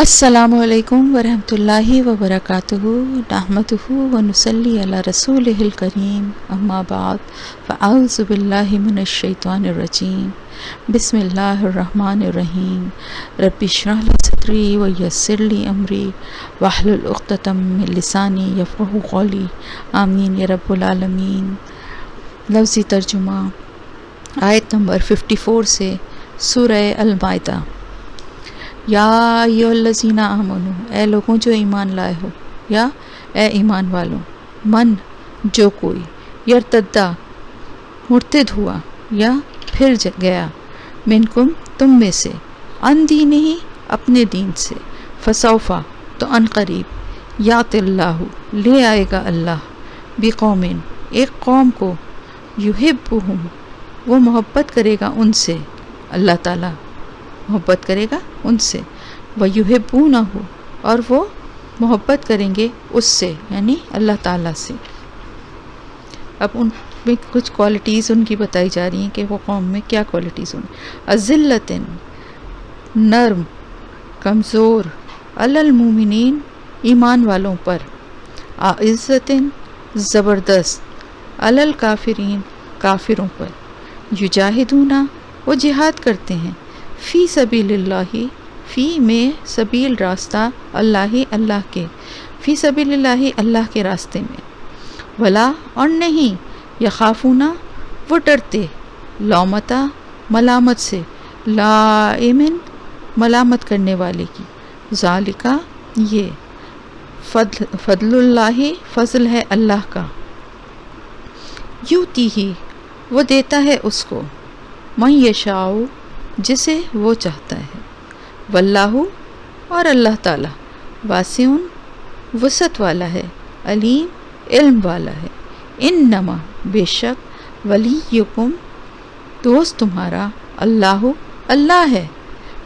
السلام علیکم ورحمۃ اللہ وبرکاتہ نحمدہ ونصلی علی رسولہ الکریم اما بعد فاعوذ باللہ من الشیطان الرجیم بسم اللہ الرحمن الرحیم رب اشرح لی صدری ویسر لی امری واحلل عقدۃ من لسانی یفقہوا قولی آمین یا رب العالمین۔ لفظی ترجمہ آیت نمبر 54 سے سورہ المائدہ۔ یا ایھا الذین آمنو، اے لوگوں جو ایمان لائے ہو، یا اے ایمان والوں، من جو کوئی یرتدا مرتد ہوا یا پھر گیا، منکم تم میں سے، عن دینہ اپنے دین سے، فسوفا تو ان قریب، یات اللہ لے آئے گا اللہ، بقوم ایک قوم کو، یحبہم وہ محبت کرے گا ان سے، اللہ تعالیٰ محبت کرے گا ان سے، وَيُحِبُّونَهُ اور وہ محبت کریں گے اس سے، یعنی اللہ تعالیٰ سے۔ اب ان میں کچھ کوالٹیز ان کی بتائی جا رہی ہیں کہ وہ قوم میں کیا کوالٹیز ہوں۔ اذلۃ نرم، کمزور، علی المؤمنین ایمان والوں پر، اعزۃ زبردست، علی الکافرین کافروں پر، یجاہدون وہ جہاد کرتے ہیں، فی سبیل اللہ فی میں سبیل راستہ، اللہ کے، فی سبیل اللہ اللہ کے راستے میں، ولا اور نہیں، یخافون وہ ڈرتے، لومتا ملامت سے، لائمن ملامت کرنے والے کی، ذالکا یہ، فضل اللہ فضل ہے اللہ کا، یوتی ہی وہ دیتا ہے اس کو، من یشاء جسے وہ چاہتا ہے، واللہ اور اللہ تعالیٰ، واسع وسعت والا ہے، علیم علم والا ہے، انما بے شک، ولیکم دوست تمہارا، اللہ اللہ ہے،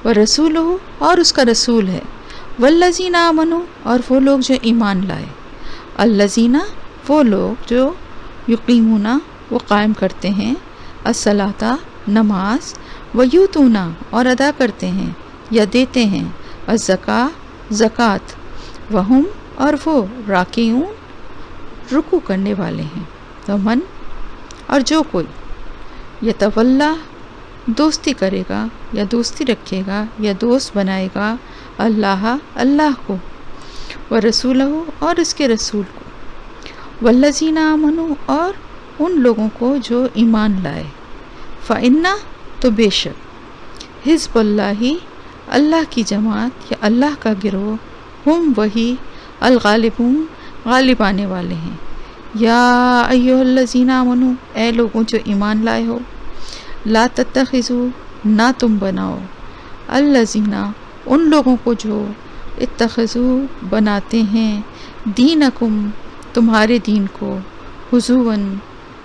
ورسولہ اور اس کا رسول ہے، والذین آمنوا اور وہ لوگ جو ایمان لائے، الذین وہ لوگ جو یقیمون وہ قائم کرتے ہیں، الصلاۃ نماز، ویؤتون اور ادا کرتے ہیں یا دیتے ہیں، الزکاۃ زکوٰۃ، وہم اور وہ راکعون رکوع کرنے والے ہیں، ومن اور جو کوئی، یتولی دوستی کرے گا یا دوستی رکھے گا یا دوست بنائے گا، اللہ کو، ورسولہ اور اس کے رسول کو، والذین آمنوا اور ان لوگوں کو جو ایمان لائے، فإنَّ تو بے شک، حزب اللہ اللہ کی جماعت یا اللہ کا گروہ، ہم وہی، الغالبون غالب آنے والے ہیں، یا ایھا الذین آمنوا اے لوگوں جو ایمان لائے ہو، لا تتخذوا نہ تم بناؤ، الذین ان لوگوں کو جو، اتخذوا بناتے ہیں، دینکم تمہارے دین کو، ہزوا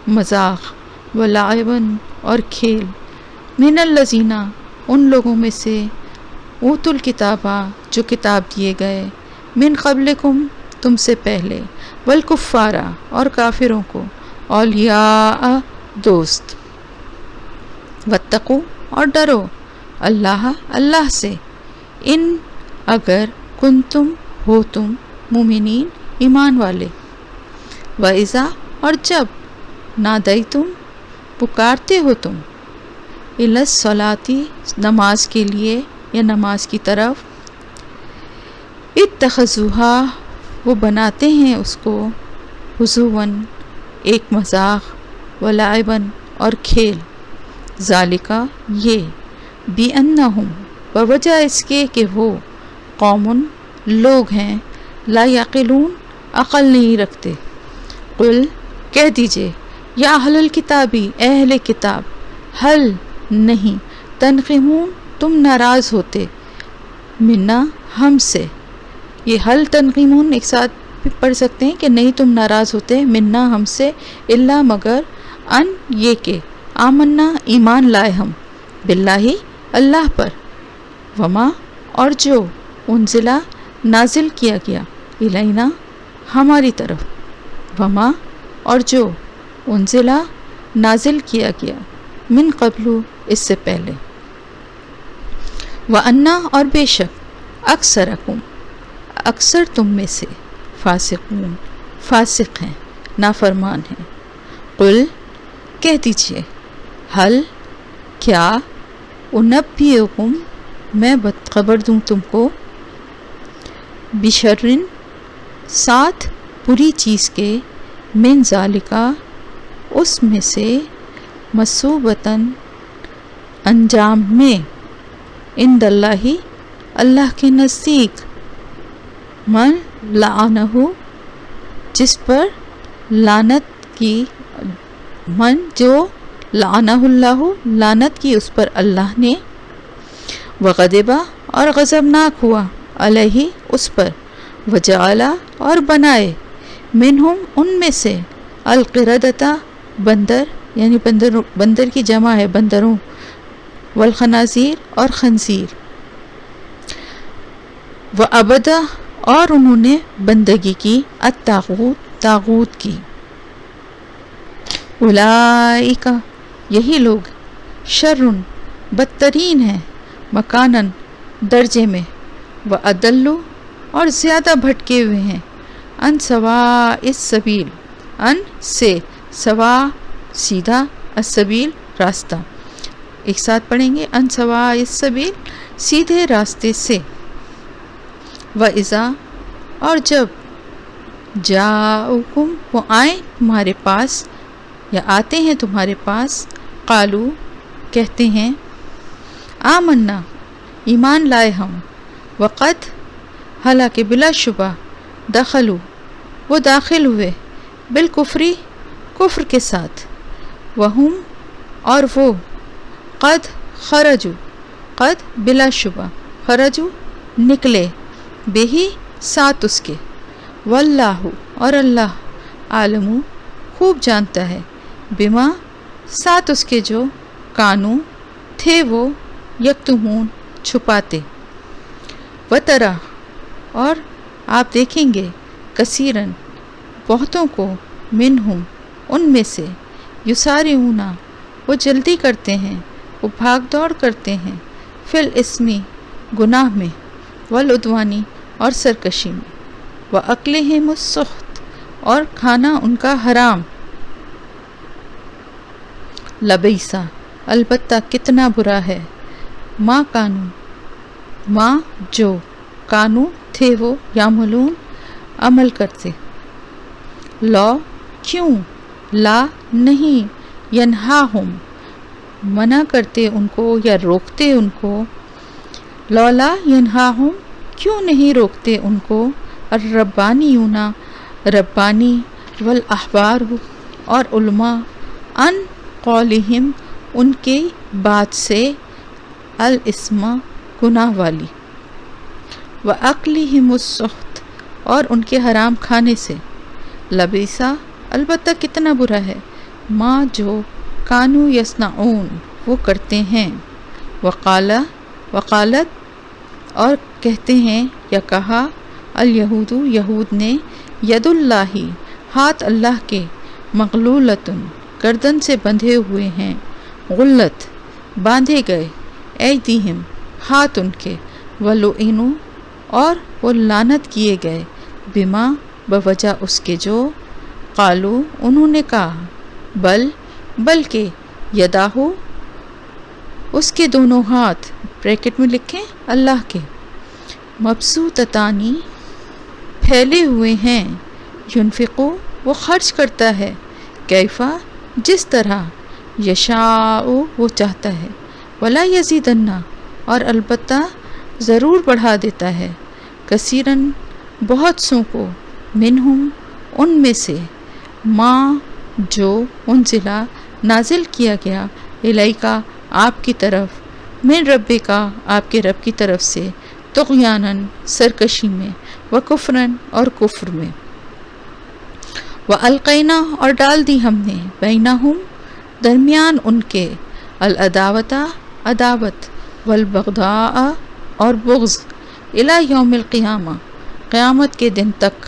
مذاق، ولعبا اور کھیل، من الذین ان لوگوں میں سے، اوتوا الکتابہ جو کتاب دیے گئے، من قبلکم تم سے پہلے، والکفار اور کافروں کو، اولیاء دوست، واتقوا اور ڈرو، اللہ سے، ان اگر کنتم ہو تم، مومنین ایمان والے، وَإِذَا اور جب، نادیتم پکارتے ہو تم، الی الصلاۃ نماز کے لیے یا نماز کی طرف، اتخذوها وہ بناتے ہیں اس کو، ہزوا ایک مذاق، ولعبا اور کھیل، ذالکا یہ، بانہم بوجہ اس کے کہ وہ، قوم لوگ ہیں، لا یعقلون عقل نہیں رکھتے، قل کہہ دیجئے، یا اہل الکتابی اے اہل کتاب، حل نہیں، تنقمون تم ناراض ہوتے، منا ہم سے، یہ حل تنقمون ایک ساتھ بھی پڑھ سکتے ہیں کہ نہیں تم ناراض ہوتے، منا ہم سے، الا مگر، ان یہ کہ، آمنا ایمان لائے ہم، باللہ اللہ پر، وما اور جو، انزلہ نازل کیا گیا، الینا ہماری طرف، وما اور جو، انزلہ نازل کیا گیا، من قبل اس سے پہلے، وَأَنَّ اور بے شک، اکثرکم اکثر تم میں سے فاسقون فاسق ہیں نافرمان ہیں. قل کہہ دیجئے حل کیا انبئکم میں خبر دوں تم کو بشرن ساتھ بری چیز کے من ذالکا اس میں سے مثوبتاً انجام میں عند اللہ اللہ کے نزدیک من لعنہ جس پر لعنت کی من جو لعنہ اللہ لعنت کی اس پر اللہ نے وغضب اور غضبناک ہوا علیہ اس پر وجعل اور بنائے منہم ان میں سے القردۃ بندر یعنی بندر کی جمع ہے بندروں والخنازیر اور خنزیر وعبد اور انہوں نے بندگی کی الطاغوت کی اولئک یہی لوگ شرٌ بدترین ہیں مکاناً درجے میں وأضل اور زیادہ بھٹکے ہوئے ہیں ان سواء السبیل ان سے سوا سیدھا السبیل راستہ ایک ساتھ پڑھیں گے ان سواء السبیل سیدھے راستے سے. وَإِذَا اور جب جاؤکم وہ آئیں تمہارے پاس یا آتے ہیں تمہارے پاس قالو کہتے ہیں آمنا ایمان لائے ہم وقد حالانکہ بلا شبہ دخلوا وہ داخل ہوئے بالکفری کفر کے ساتھ وہم اور وہ قد خرجوا قد بلا شبہ خرجوا نکلے بہی ساتھ اس کے واللہ اور اللہ عالم خوب جانتا ہے بما ساتھ اس کے جو کانو تھے وہ یکتمون چھپاتے. وترا اور آپ دیکھیں گے کثیرن بہتوں کو منہم ان میں سے یسارعون وہ جلدی کرتے ہیں وہ بھاگ دوڑ کرتے ہیں فی الاسمی گناہ میں والعدوانی اور سرکشی میں واکلہم السحت اور کھانا ان کا حرام. لبیسا البتہ کتنا برا ہے ماں کانو ماں جو کانو تھے وہ یعملون عمل کرتے. لا کیوں لا نہیں ینہاہم منع کرتے ان کو یا روکتے ان کو لولا ینہاہم کیوں نہیں روکتے ان کو الربانیون ربانی والاحبار اور علماء ان قولہم ان کے بات سے الاسم گناہ والی وَأَكْلِهِمُ السُّحْتَ اور ان کے حرام کھانے سے. لبیسا البتہ کتنا برا ہے ما جو کانو یصنعون وہ کرتے ہیں. وقالت اور کہتے ہیں یا کہا الیہود یہود نے ید اللہ ہاتھ اللہ کے مغلولتن گردن سے بندھے ہوئے ہیں غلت باندھے گئے ایدیہم ہاتھ ان کے ولعنوا اور وہ لعنت کیے گئے بما بوجہ اس کے جو قالو انہوں نے کہا بلکہ یداہو اس کے دونوں ہاتھ بریکٹ میں لکھیں اللہ کے مبسوطتانی پھیلے ہوئے ہیں ینفقو وہ خرچ کرتا ہے کیفا جس طرح یشاء وہ چاہتا ہے ولا یزیدن اور البتہ ضرور بڑھا دیتا ہے کثیرن بہت سو کو منہم ان میں سے ماں جو انزلہ نازل کیا گیا الیکا آپ کی طرف من رب کا آپ کے رب کی طرف سے طغیانن سرکشی میں وکفرن اور کفر میں وَأَلْقَيْنَا اور ڈال دی ہم نے بینہم درمیان ان کے العداوتہ عداوت والبغضاء اور بغض الی یوم القیامہ قیامت کے دن تک.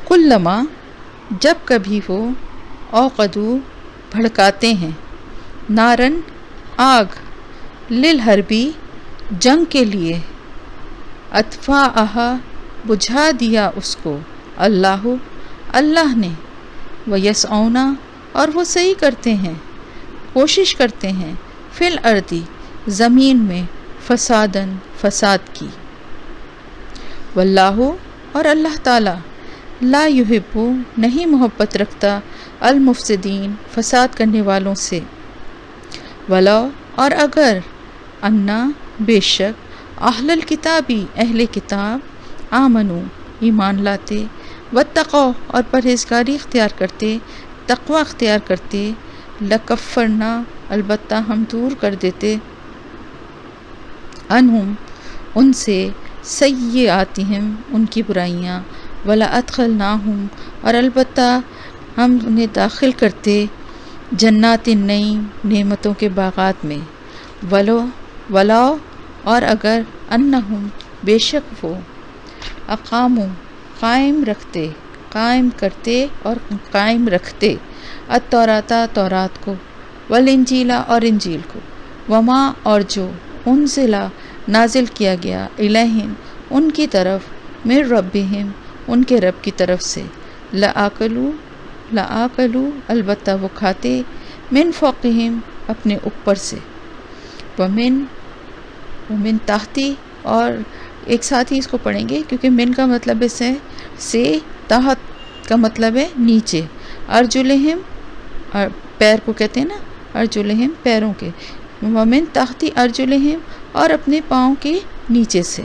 کلما جب کبھی وہ اوقدو بھڑکاتے ہیں نارن آگ للحربی جنگ کے لیے اطفاءہا بجھا دیا اس کو، اللہ نے، ویسعونا اور وہ صحیح کرتے ہیں، کوشش کرتے ہیں، فی الارض زمین میں، فساد کی، واللہ اور اللہ تعالی، لا یحب نہیں محبت رکھتا، المفسدین فساد کرنے والوں سے، ولو اور اگر، انا بے شک، اہل الکتابی اہل کتاب، آمنو ایمان لاتے، واتقوا اور پرہیزگاری اختیار کرتے، تقوی اختیار کرتے، لکفرنا البتہ ہم دور کر دیتے، انہم ان سے، سیئاتہم ان کی برائیاں، ولا ادخلناہم اور البتہ ہم انہیں داخل کرتے، جنات النعیم نعمتوں کے باغات میں، ولو اور اگر، انہم بے شک وہ، اقاموا قائم کرتے اور قائم رکھتے، التوراۃ تورات کو، والانجیل اور انجیل کو، وما اور جو، انزلا نازل کیا گیا، الیہم ان کی طرف، من ربہم ان کے رب کی طرف سے، لآکلوا البتہ وہ کھاتے، من فوقہم اپنے اوپر سے، ومن تحتی اور ایک ساتھ ہی اس کو پڑھیں گے کیونکہ من کا مطلب اس سے، تحت کا مطلب ہے نیچے، ارجلہم پیر کو کہتے ہیں نا، ارجلہم پیروں کے، ومن تحتی ارجلہم اور اپنے پاؤں کے نیچے سے،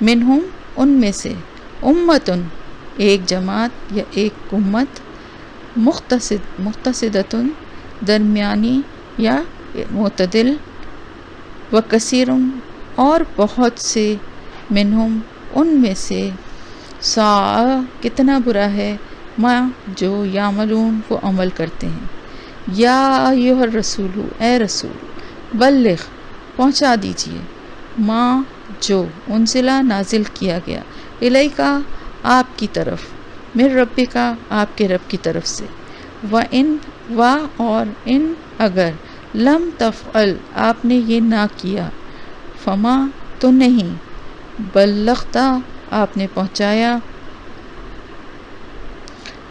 منہم ان میں سے، امتن ایک جماعت یا ایک امت، مقتصدتن درمیانی یا معتدل، وکثیر اور بہت سے، منہم ان میں سے، ساء کتنا برا ہے، ما جو یعملون وہ عمل کرتے ہیں، یا ایھا الرسول اے رسول، بلغ پہنچا دیجئے، ما جو انزلہ نازل کیا گیا، الیکا آپ کی طرف، من ربکا آپ کے رب کی طرف سے، اور ان اگر، لم تفعل آپ نے یہ نہ کیا، فما تو نہیں، بلغتا آپ نے پہنچایا،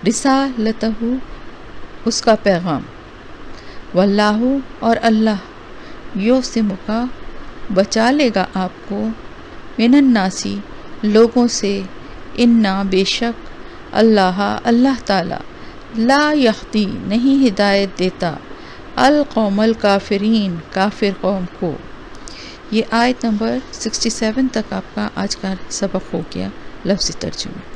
رسالتہ اس کا پیغام، واللہ اور اللہ، یعصمک بچا لے گا آپ کو، من الناسی لوگوں سے، انا بے شک، اللہ تعالی، لا یہدی نہیں ہدایت دیتا، القوم الکافرین کافر قوم کو۔ یہ آیت نمبر 67 تک آپ کا آج کا سبق ہو گیا لفظی ترجمہ۔